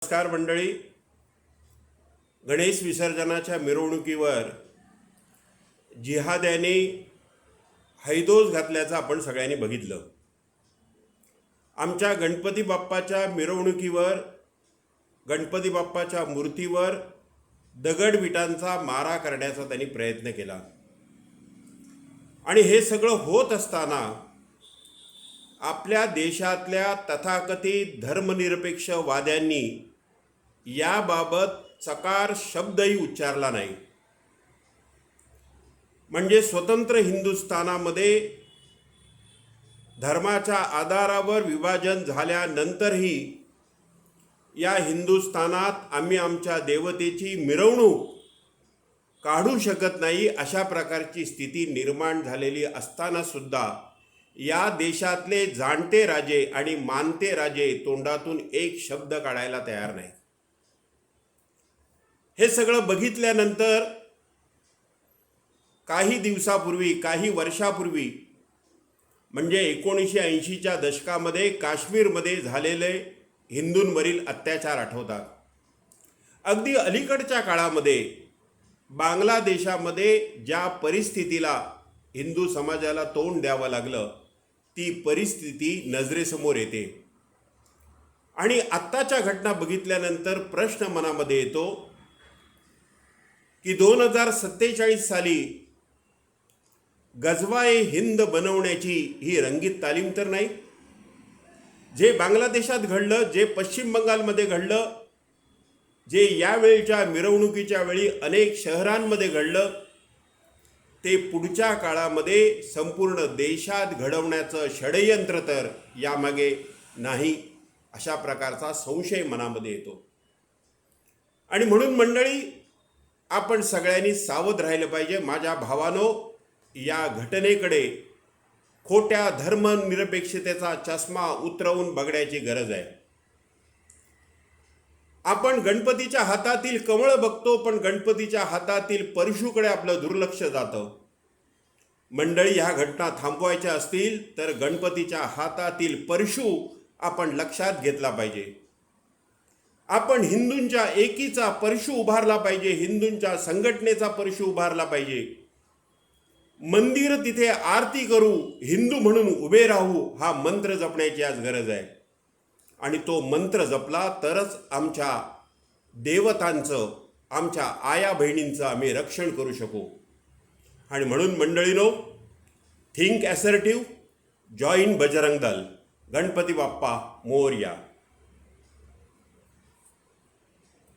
नमस्कार मंडळी. गणेश विसर्जनाच्या मिरवणुकीवर जिहाद्याने हैदोस घातल्याचं आपण सगळ्यांनी बघितलं. आमच्या गणपती बाप्पाच्या मिरवणुकीवर, गणपती बाप्पाच्या मूर्तीवर दगडविटांचा मारा करण्याचा त्यांनी प्रयत्न केला. आणि हे सगळं होत असताना आपल्या देशातल्या तथाकथित धर्मनिरपेक्षवाद्यांनी याबाबत चकार शब्दही उच्चारला नाही. म्हणजे स्वतंत्र हिंदुस्थानामध्ये धर्माच्या आधारावर विभाजन झाल्यानंतरही या हिंदुस्थानात आम्ही आमच्या देवतेची मिरवणूक काढू शकत नाही अशा प्रकारची स्थिती निर्माण झालेली असताना सुद्धा या देशातले जाणते राजे आणि मानते राजे तोंडातून एक शब्द काढायला तयार नाही. हे सगळं बघितल्यानंतर काही दिवसापूर्वी, काही वर्षापूर्वी, म्हणजे 1980च्या दशकामध्ये काश्मीरमध्ये झालेले हिंदूंवरील अत्याचार आठवतात. अगदी अलीकडच्या काळामध्ये बांगलादेशामध्ये ज्या परिस्थितीला हिंदू समाजाला तोंड द्यावं लागलं ती परिस्थिती नजरेसमोर येते. आणि आत्ताच्या घटना बघितल्यानंतर प्रश्न मनामध्ये येतो की 2047 साली गजवाए हिंद बनवण्याची ही रंगीत तालीम तर नाही. जे बांगलादेशात घडलं, जे पश्चिम बंगालमध्ये घडलं, जे यावेळच्या मिरवणुकीच्या वेळी अनेक शहरांमध्ये घडलं, ते पुढच्या काळामध्ये संपूर्ण देशात घडवण्याचं षडयंत्र तर यामागे नाही अशा प्रकारचा संशय मनामध्ये येतो. आणि म्हणून मंडळी, आपण सगळ्यांनी सावध राहिलं पाहिजे. माझ्या भावानो, या घटनेकडे खोट्या धर्मनिरपेक्षतेचा चष्मा उतरवून बघण्याची गरज आहे. आपण गणपतीच्या हातातील कमळ बघतो, पण गणपतीच्या हातातील परशुकडे आपलं दुर्लक्ष जातं. मंडळी, ह्या घटना थांबवायच्या असतील तर गणपतीच्या हातातील परशु आपण लक्षात घेतला पाहिजे. आपण हिंदूंच्या एकीचा परशु उभारला पाहिजे, हिंदूंच्या संघटनेचा परशु उभारला पाहिजे. मंदिर तिथे आरती करू, हिंदू म्हणून उभे राहू, हा मंत्र जपण्याची आज गरज आहे. आणि तो मंत्र जपला तरच आमच्या देवतांचं, आमच्या आया बहिणींचं आम्ही रक्षण करू शकू. आणि म्हणून मंडळीनो, think assertive, join Bajrang Dal. Ganpati Bappa Morya.